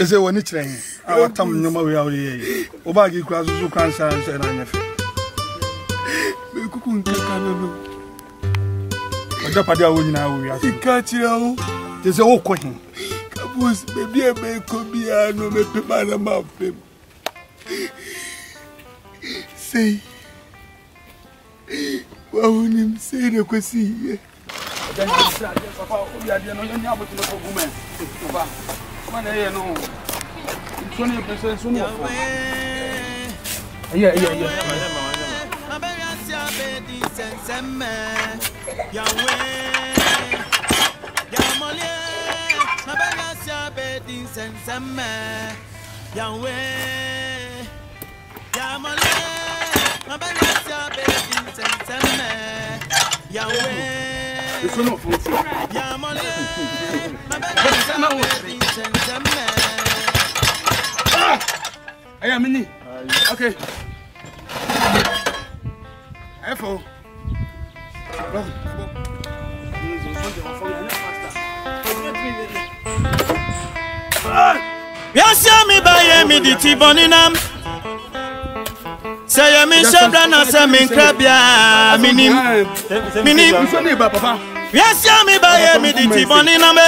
Ese woni chiranye awatam nyoma we awye obagi kwa zuzu kansa nse na nyefe me kuku nkaka no oja pade awo nyina awo ya ika chirawo ese wo ko hin kabus bebi e me ko bia no me pe mana ma fem sei wa unim sei de kwesi ye dan sra de papa obi ade no nya abotu no gume oba mana ye no Sony person Sony yeah I am in. Okay. F.O. Yes, me by me the Tiboninam. Say, me Shabrana, say, me Crabia, minim. Yes, me by me the Tiboninam.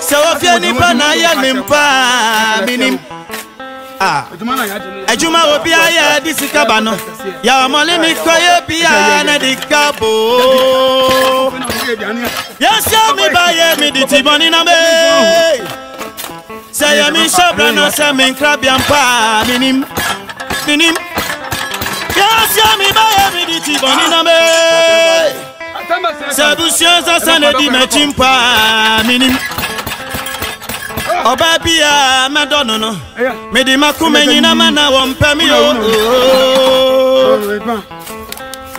So, if you need Panaya, Mimpa, minim. Ejuma will be a disicabano. Yamali me cry piano di cabo. Yes, me by me the Tiboninam. Say, me Shabrana, say, me Crabian pa, minim. Minim. Yes, me by me the Tiboninam. Sabusians are Sandy Machimpa, minim. Obabia Madonna, Medi Makumena Mana won't pay me.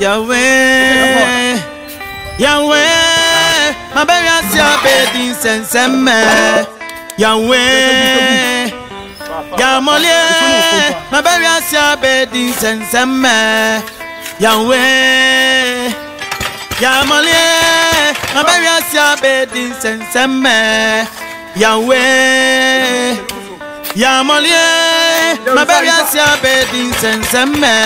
Yahweh, Yahweh, my baby's your bedding sense and me. Yahweh, Yahmolie, my baby's your bedding sense and me. Yahweh, Yahmolie, my baby's your bedding sense and me. Yahweh, Yahmolie, my baby's your bedding sense and me.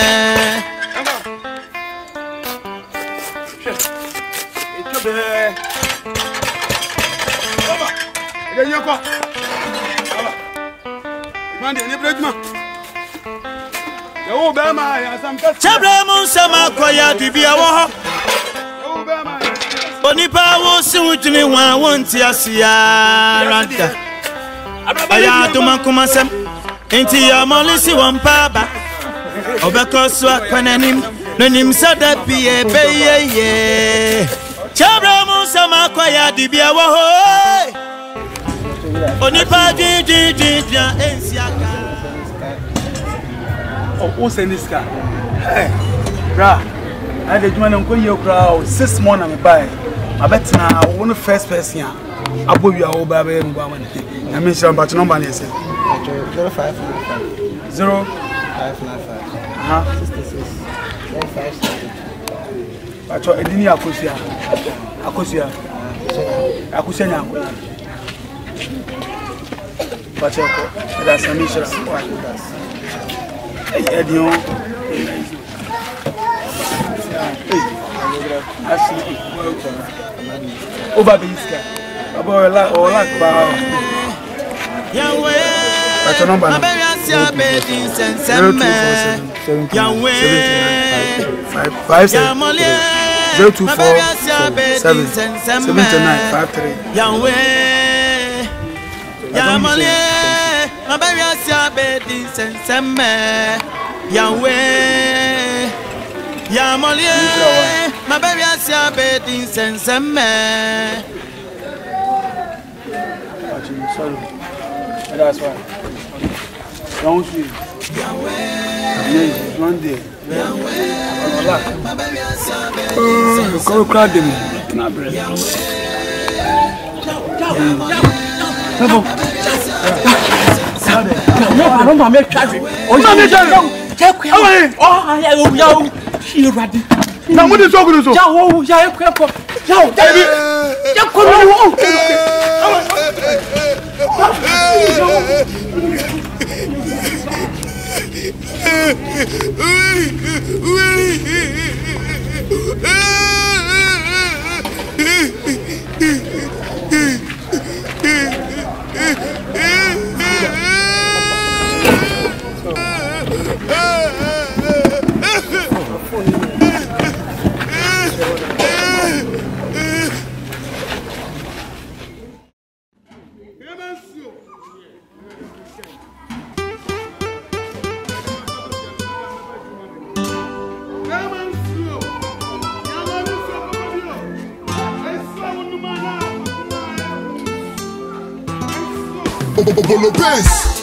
Chabramo sama koya dibia wo Onipa wo si wujini wa wonti asia ranta aya duma kuma sem enti ya molisi won pa ba Obekoswa kwananim nonim sada pie beye Chabra musa makwaya dibia wo ho Onipa di ensiaka O seniska eh bra I dey juma na nko ye kura 6 months na me buy abetina one first person abo wi a wo ba be ngwa man na me shamba to number na say 0595 Acho edini akosia nyako Pacho ko da samisha edion over biska abo la ba Yahweh Pacho number na That's why. Don't see. Yeah, one day. Go crowd them. Not bread. I don't make traffic. Oh, she ready. Now what is talking to? Lopez.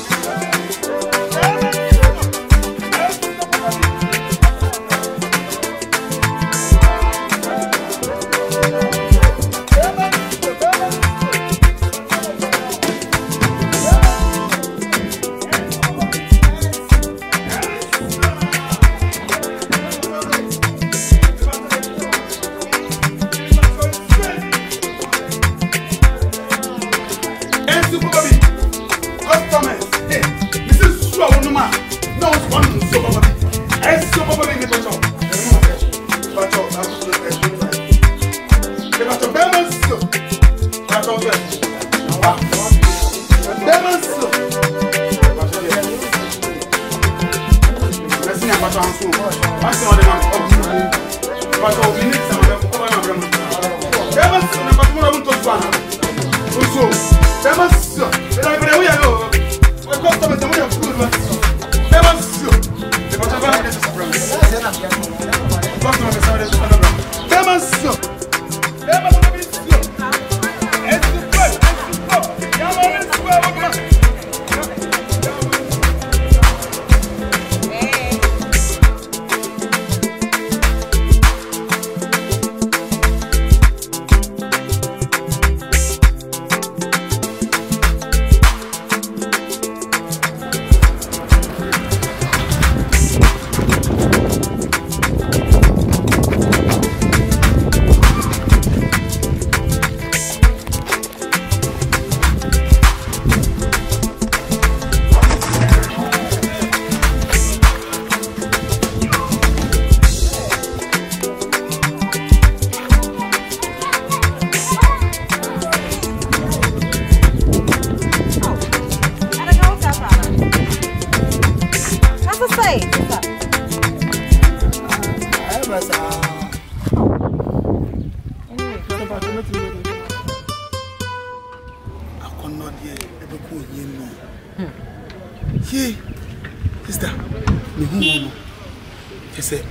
He said,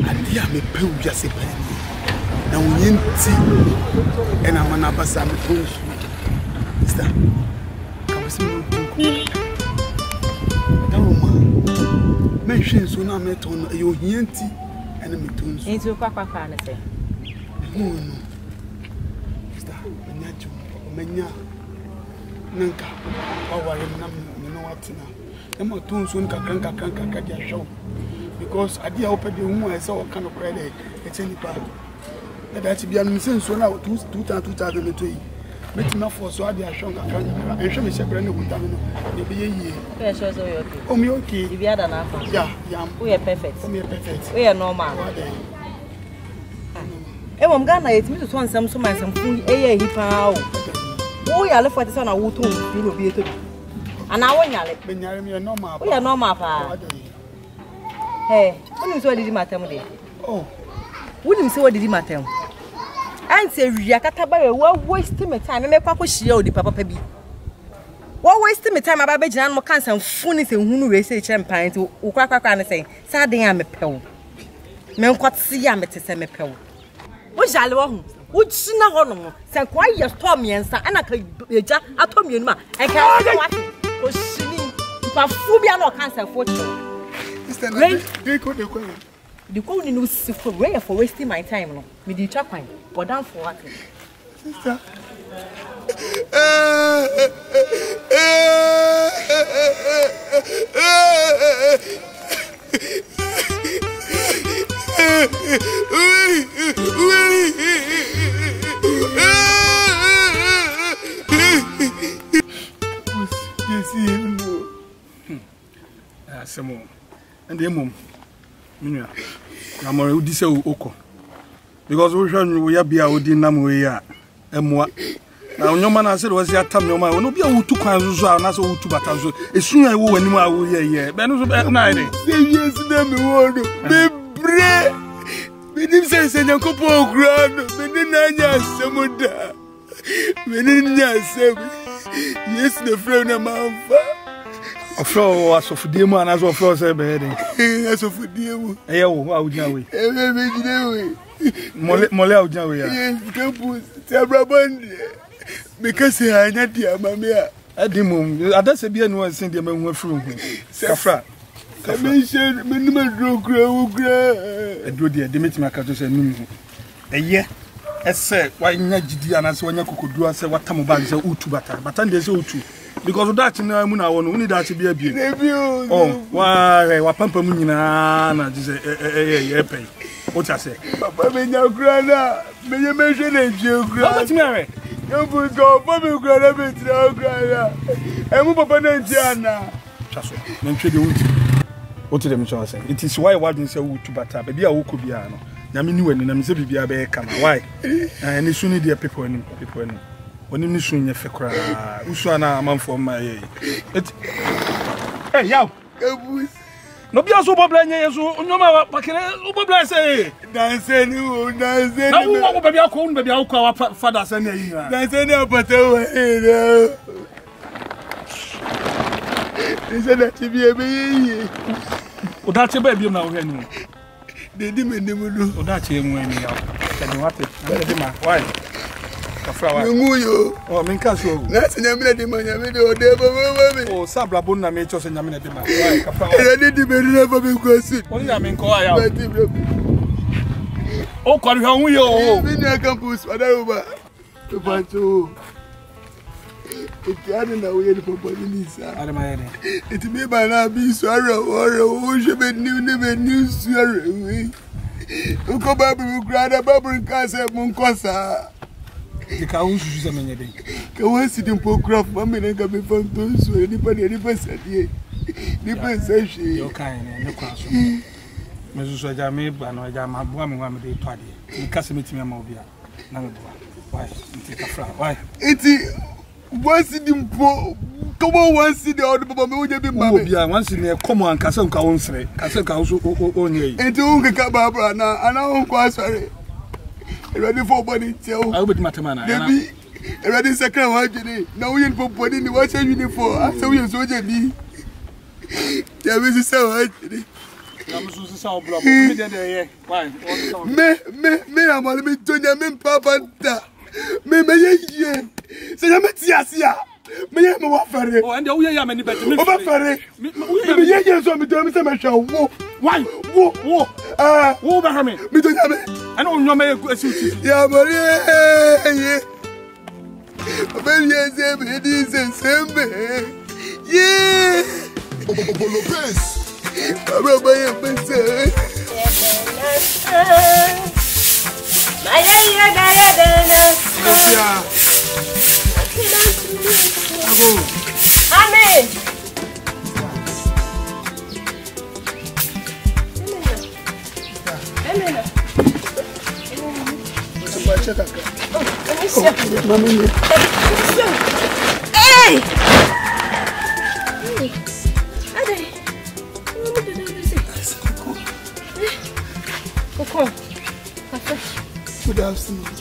Adia me pay with your separate. Now we ain't and I'm an abasa me push. Mister, come see me. Daruma, mention so now met on your yanti and a metunes. Into Papa Fan, say. No, Mister, Menya, Nanka, our no what now. I'm not too soon, can't show. Because I did open the room, I saw a kind of credit. It's any part. That's be an sense so now 2002. But enough for so I did a show. I show me separate with them. Maybe a year. Oh, me okay. If you had enough, yeah, we are perfect. We are perfect. We are normal. I'm Ghana, it's me to turn some food. A hip out. Oh, I left for the son of Wutu. You will be able to. And I want you normal. We are normal. Hey, when you saw the matter, oh, wouldn't say what did he matter? And say, Yakata, what wasting my time and make Papa shield the Papa Pebby. What wasting my time about Bejan Mocans and funny thing who race champagne to Ukaka and say, Saturday I'm a pill. Men what see I'm at a semi pill. What shall I want? Would she not honor? Say, why you told me and I told me, ma, I can't watch it. Was she mean? But Fubiano cancer fortune. The code news for rare for wasting my time. No, me the chap fine, but down for what? Sister. And the mum, I'm already so oko because we are be out in Namuya and what. Now, no man, I said, was your time, no man, no be a two kinds of and also two battles. As soon as I will, anymore, I will hear, but no bad night. Yes, them word, be brave. We didn't say, Senor Copo Grand, we didn't Samuda. We didn't yes, the friend of my a floor was of demo and as well floors a bedding. As of demo, how would you know? Molle, yes, Campus, Tabraband, because I not dear Mamma. At the moon, I don't be anyone send them away from him. Safra. I mentioned minimal drug, a good dear, Dimitri Macatus and a year. As said, why not GD and as when you could do, I said, what time about is a Utu butter, but 10 days old too. Because of that, I only that to be a beauty. Oh, why, what Pampa Munina, just a pay. What I say? Papa, may now grana, may you mention a joke? What's Mary? You put go, Papa, grana, grana, and move upon a Jana. Chasso, then trade the wood. What to them, shall I say? It is why I didn't say Utu butter, baby, I will be a Naminu and Namzi be a bear come. Why? And it's only dear people and people. When you soon your fecra, Usana, a month for my hey, yow, no be also blind, no matter what can I say? Dance any, no, baby, I'll call baby, I'll call our fathers and dance any, but is that to be a baby? Well, that's a baby now, anyway. They didn't know that you when you are. Why? Oh, Minkaso. That's an emblem. Oh, Sabrabuna made us in a minute. I didn't never be question. Only I mean, oh, can you campus? Whatever. It's not way for Bonisa. It may by now be sorrow or a worship never knew sorrow. Uko Babu Grada Babu Casa Muncosa. The cows use a minute. Go and sit in Pocroft, Mamma, and come from those who anybody said, depends, she. Your kind and no question. Mrs. Jamie, but no, I'm a woman, 1 day party. You can't meet me a mobile. Why? Take a flower. Why? It's once in Po. Come on, once in the other, but we be Mabia, once in a common Casson Council, Casson Council only. And to Cababra now, and I won't quite sorry. Ready for body tell. I would matamana. Ready second one. Now we in for body in the watch uniform. After we are so jelly. There is so hard. I'm so sorry, bro. Me, why? Me, I'm only me doing me papa. Me, yeah. Say, I'm Tiasia. Me, I'm a ferry. Oh, and you are many better. Over ferry. Me, yes, I'm doing Mr. Show. Why? Whoa, over me. Me don't have it. I don't know, me. Yeah, Maria. But yes, it is the same. Yeah. Hey! Good afternoon. I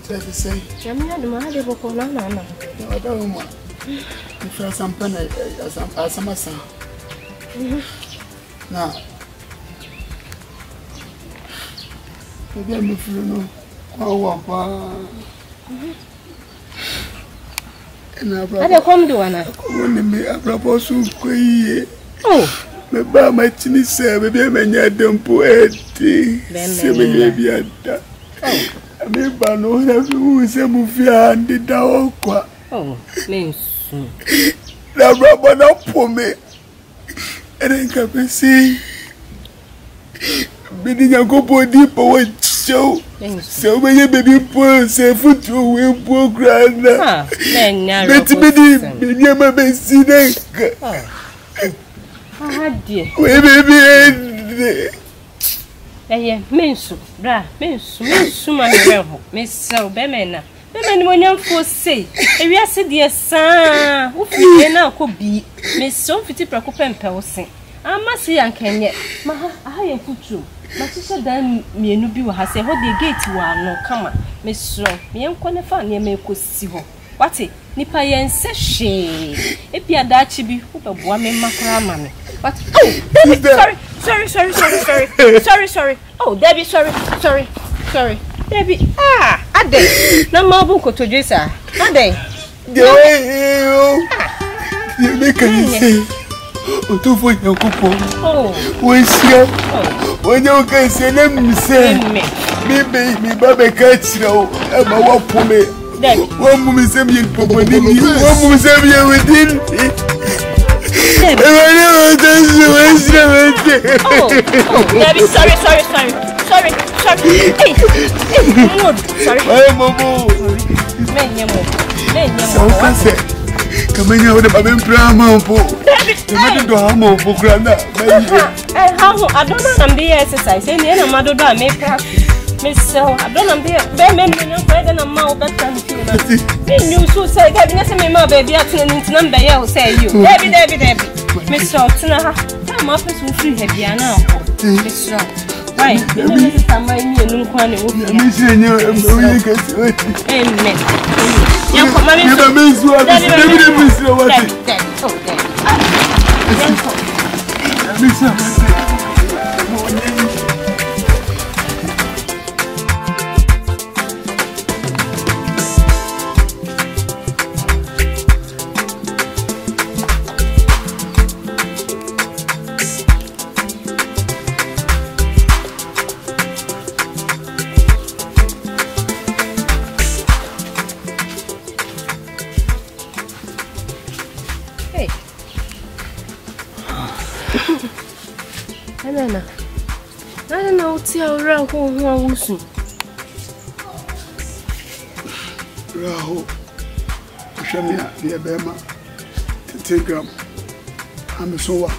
try to say, I'm not the man. No, I don't want. If I some pen as I'm son. Now, maybe I'm if you know. I don't come to Anna. I propose to quay. Oh. Meba machini se bebe menya dempo eti se bebe ada meba no na se mu fia ndi da okwa mensu na brabo na pome erenka pesi bidi nyagopo di po show se o beye baby po se futu we po grana beti bidi ma besi nka dear. We baby. Eh, mensu, bra, mensu, my revo, Miss So Bemena. Bemen when you for say, if we are said yes, sir, who now could be Miss So Fitty Procopem Pelsin. I must see and can yet. I am put you. But she said, then me and Nubu has a hot gate one no come, Miss So, me and Conifan, you may see her. What it? Nipa yen se she. If you are that chibi, who the woman macramman. What? Oh, sorry. Oh, Debbie, sorry. Debbie, Ade. No more book to Jessa. Ade. You make me say, oh, two for your couple. Oh, where's you? When you can say, let me say, me, Baba catch you, and my walk for me. One woman sent me in Poponi, one woman sent me within. Debbie, sorry. Hey, sorry. Come in here with a baby drama. I don't know. I'm the exercise. And then I'm not going to make practice. Miss So, I don't know. Better than a mouth better than you. So say, Debbie, my baby, I turn number. I'll say you. Debbie. Miss So, I'm up to free heavy now. Miss So, right? This is my new one. Amen. You come, I don't know, tell Raho who I will soon. Raho, Shamia, the Abema, Telegram, I'm a soa.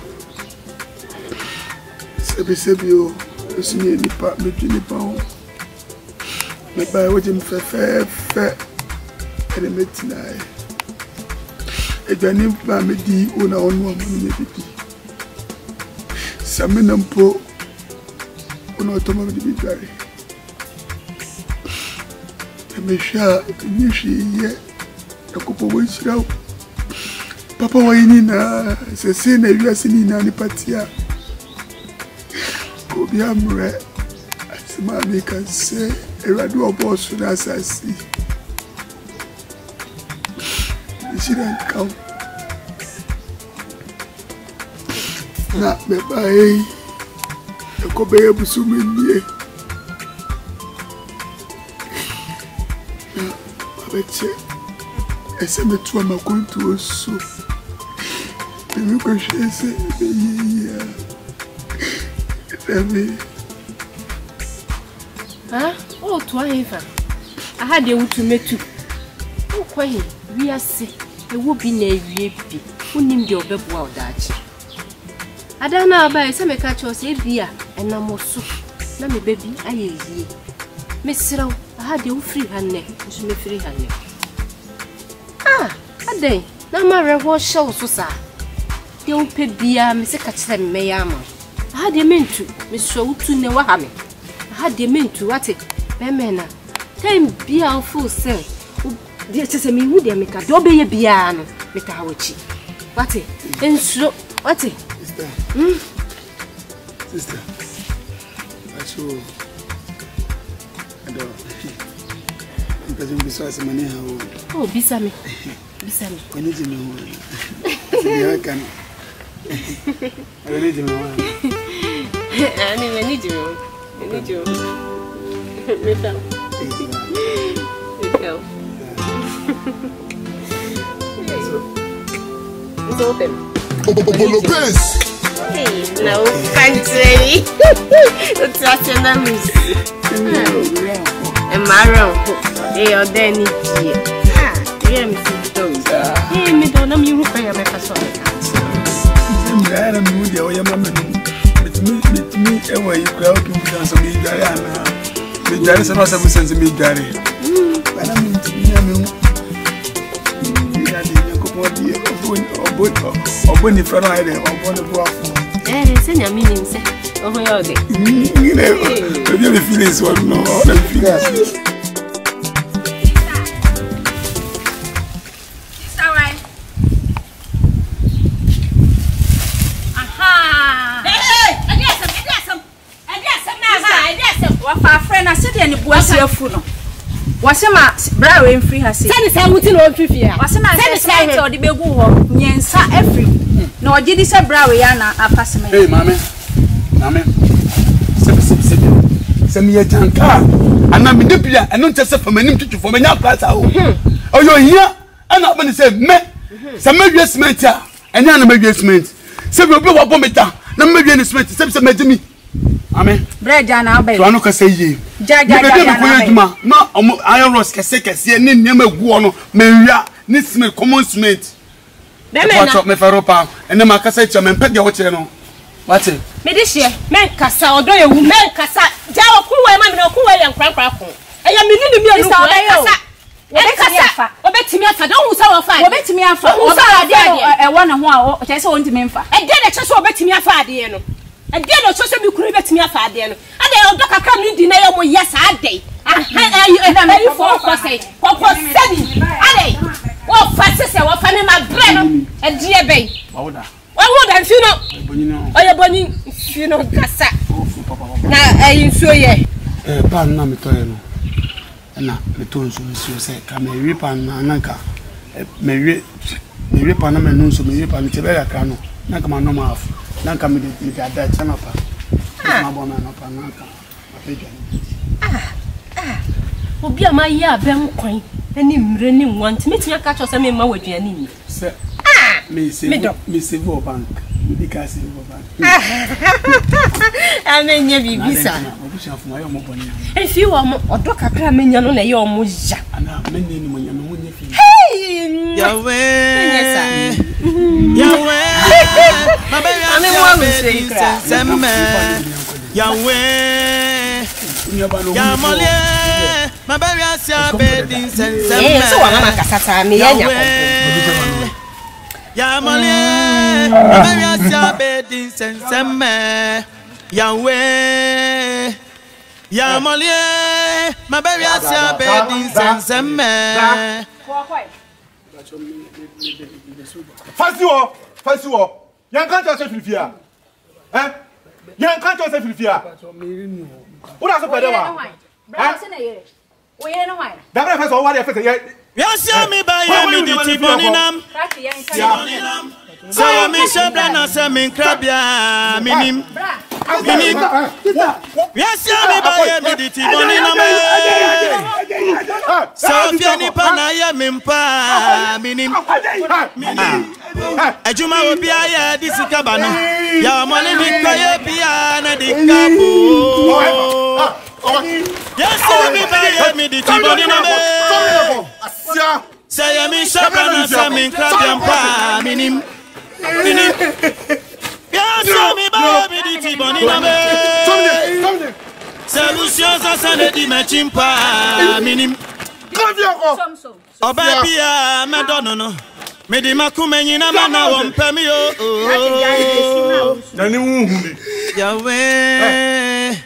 Sebio, the senior department, Junipound. But by what him fair, and a midnight. If I knew Mammy on our own woman, Saminampo. On automobile de Bigari. Mesha, Nishi, a couple weeks ago. Papa Wainina, Sesina, you are singing Nani Patia. Obi amre. Asema me can say Eradu obosu na asasi. She don't come. Na me buy. Ko be ebusu me nie. Na abeche. Ese me tu ama kontu oso. Me ko shese be ya. Ebe. Ah, oh to ahefa. Aha de wutu metu. O kwahi, wi ase. Ewo bi na ewie bi. Unim de obeboa odachi. Adana abai se me ka cho se bia enamoso. Na me baby ayeyie. Me siraw, aha de wo free hanne, nso me free hanne. Ah, adai, na ma rewo show so sa. De wo pe bia me se ka kire me ya ama. Aha de mentu, me so wutu ne wa ha me. Aha de mentu ate. Me na. Time bia full say. Dia chese me hu de me ka do be ye bia no. Me ta hawochi. Wate, enso, wate. Sister. Acho. Ado. Because we saw some money how. Oh, bisame. Bisame. When you know. I can. I need you. I need you. I need you. Metal. Metal. It's open. Hey, no, thanks, baby. It's watching the music. And Maron, hey, or Danny. Ah, yeah, Mrs. Jones. Hey, me don't know you pay a mess. I don't know your mamma. With me, away, you crowd to dance on me, Diana. The Jaris and also sends me, Gary. But I mean, to be a man. Or when you Friday or one of the Eh, send your meaning, sir. Oh, your day. You know, the feelings were no other feelings. It's all right. Aha! Hey! I guess some. What for a friend? I said, and you was your food. Wasema bra we free has say say wuti na ofifia wasema say or the begu ho nyensa afri na ogidi say bra we ya na apasema hey mame se me janka ana me debia eno nte se famanim twetwefo me nya klasa o oyo hia ana me say me se me wie cement a enya na me wie cement se bi obi wo bometa na me wie cement se me amen bread na abay to anu ka say ye jaja na iron rods kese ni nnem agu no mewia ni cement common cement me faropa ene ma kasa cha me pede wo kire no wate me de hye men kasa odo ye wu men kasa ja okunwe ma me okunwe ye nkran ko eya me ni mi anu ko kasa obetimi afa don hu sa wo fa obetimi afa ade e wo na ho a che se wo ntimi mfa e de na che se obetimi afa ade no e de no so bi kuru betimi afa ade no ade odo kakra mi di na ye mo yes ade ayi for ko say ko sani ade wo fa sese wo fa ne ma bre no e di e bei wawoda wawoda fino oye boni fino kasa na ayi nsuo ye pan na me toye no na me to nsuo se ka me wi pan na nanka me wi pan na me nsuo me wi pan te be ya ka no nanka ma no ma afu nanka me de ada chana pa ma bo na no pa nanka Obi amaye abem kwan ani mre ni want metimi aka cho se me ma waduane ni se me save bank because bank amenya bibisa efi wo mo odo kakra menya no na ye omo ja ana menni ni monya no nya fi Yahweh my baby Yahweh Yamole my baby asia bedin sensem so wa mama kasata me ya nya Yamole my baby asia bedin sensem Yahweh Yamole my baby asia bedin sensem Fasiwo yan kan ta se filifia Yan can't just say Filifia. What else for them? We ain't no why. That was all what I said. Yes, me by me the Tiboninam. So me shabra say me krabia minim. Yes, me by me the Tiboninam. So fiani pana ya mimpa minim. Ejuma obi aya disikaba no. Ya money me koye bia na dikabo. Yes, me by me the Tiboninam. Say me shabana say me krabia minim. Yes, me by me the Tiboninam. Solutions are the dimachimpa minim. Obabia Madonna. Medi makumeni na mana wompe mi o. Yahweh,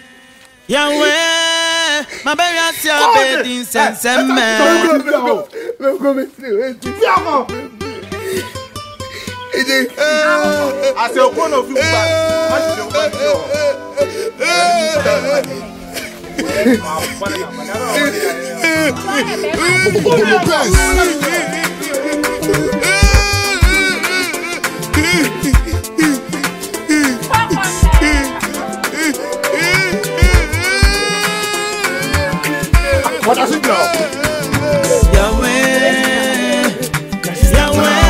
Yahweh, my baby has your bed in Senseme. I said one of you what does it go? Yahweh, Yahweh,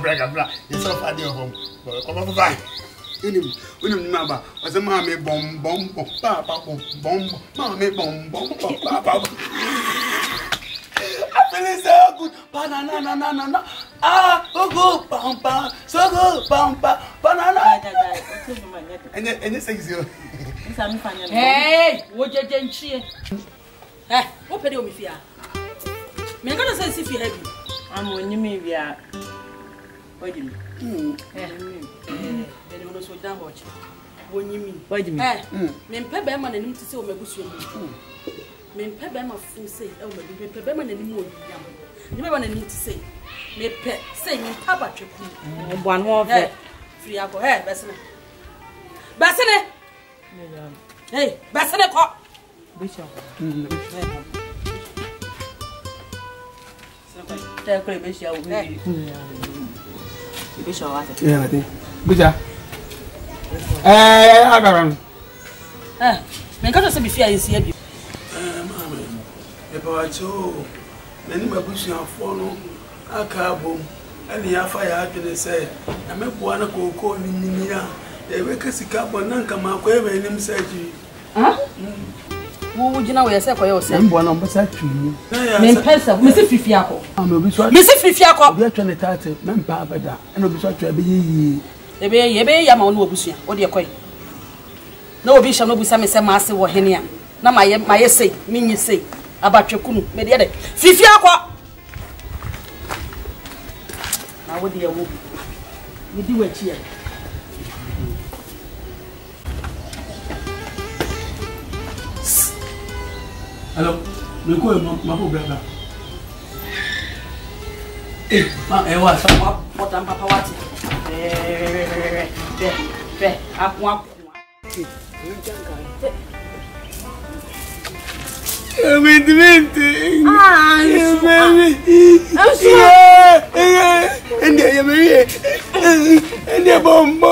Gabra, it's so funny of him. Over five. Unim number was a mammy bomb, papa, bomb, mammy bomb, papa. I feel so good. Banana. Ah, go, pampa, so go, pampa, banana. And it says you. Hey, what you didn't cheer? Eh, what pay me fear? Me gonna say if you heavy. I'm when you may be a. What do you mean? Then you know so damn much. When you mean? What do you mean? Eh, me pebe man and to say o me busu me. Me pebe ma fu say, oh me pebe man and mo yam. You me want to say. Me pe say me papa tweku. One more of free ako. Hey, Basene. Hey, Basene ko. Bishop. Tell Bishop. Bishop what? Yeah, I think. Bija. Agaran. Men ka se be fia yin se bi. Mama. E ba wa cho. Nani mabusu afo no aka bom. Ani ya fa ya adwene se na meboa na kokoo ni nyinira. E we ka sika bo na nka ma kwa e ba enim se ji. Wo gina we se kwa yo se. Mboa na mbasa twi. Men pesa, me se fifi akọ. Obi so. Me se fifi akọ. Obi atwa ne tate, me mpa abada. Na obi so atwa be yi. Ebe ya ma onu obusua. O de koy. Na obi hye no busa me se ma ase wo hene a. Na maye sei, minyi sei. Abatwekunu, me de de. Fifi akọ. Na wo de ya wo. Me di wachi ya. Hello, me ko ma po bra. Ma wa sa wa Bota papa wati. Akwa. Evidentemente. Ende bombo.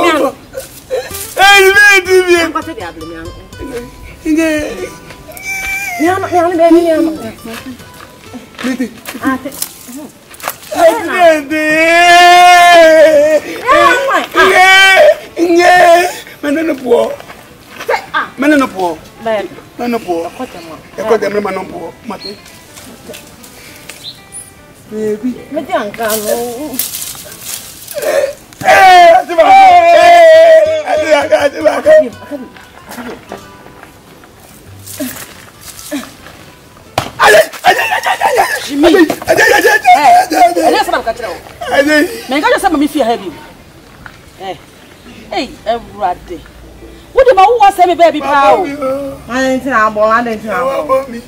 What do you want me baby pow?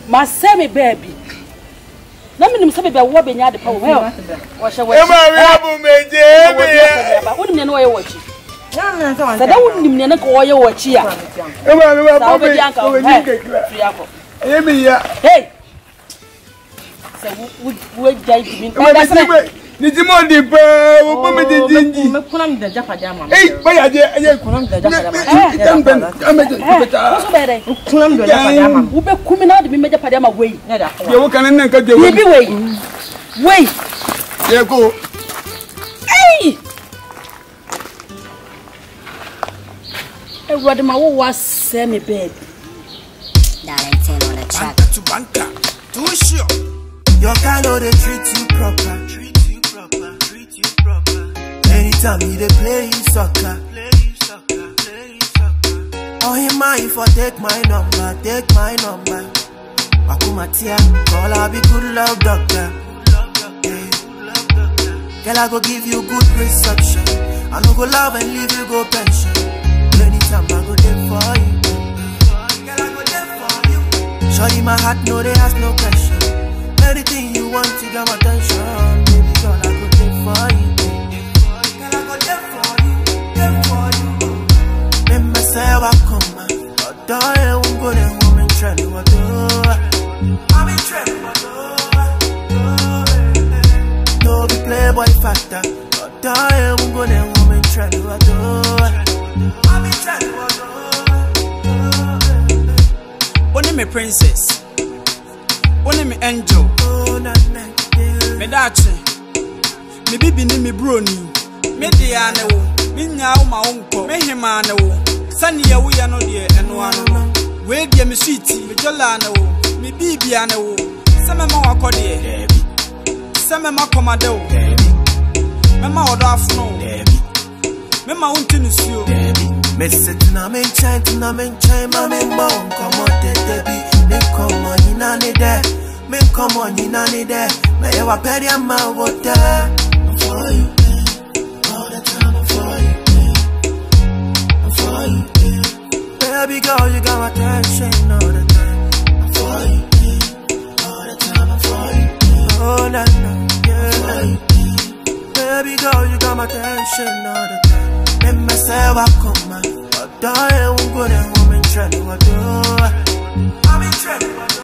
My semi baby. Let me say baby what be near the power. What shall we? What do you know I watch? So that wouldn't mean a call you watch here. Hey. So would judge me? Nijimondi pa wo me de dingi me kunam da japadama ba ya je kunam da japadama so bere kunam da japadama wo be kumi na de me japadama wey ye wo kan nan ka je wey bi wey ye go what ma wo was semi bed Darling, on the track. To banker, too sure. Your guy know they treat you proper. Anytime they play you soccer. Oh, him mind for take my number. Akumatia, call I be good love doctor. Girl, I go give you good reception. I no go love and leave you go pension. Anytime I go there for you. Girl, I go there for you. Shorty, my heart no they ask no question. Anything you want, you got my attention. Baby girl, I go there for you. Girl, I go there for you. Remember say I come, I won't go there home and try to do. I'm in trouble. No be playboy factor. I won't go there home and try to do. I'm in trouble. One me princess. One me angel. Me dache. Me bibi ni me broni. Me diane wo. Me nyaawo ma wonko. Me hema ne wo. Sani ya wo ya no de eno ano no. We de me sweetie. Me jola ne wo. Me bibi ane wo. Se me ma wakode. Se me ma komade wo. Me ma odo afuno. Me ma wonti no suo. Me say tuna men chai, mama mbon come on debi. Me come on inane de. Me come on inane de. Me yawa peri ama water. I'm for you, all the time. I'm for you, baby girl, you got my attention all the time. I'm for you, all the time. I'm for you, oh na na, yeah. Baby girl, you got my attention all the time. Let me say what come on, but I won't go there home and try to do. I'm in trouble.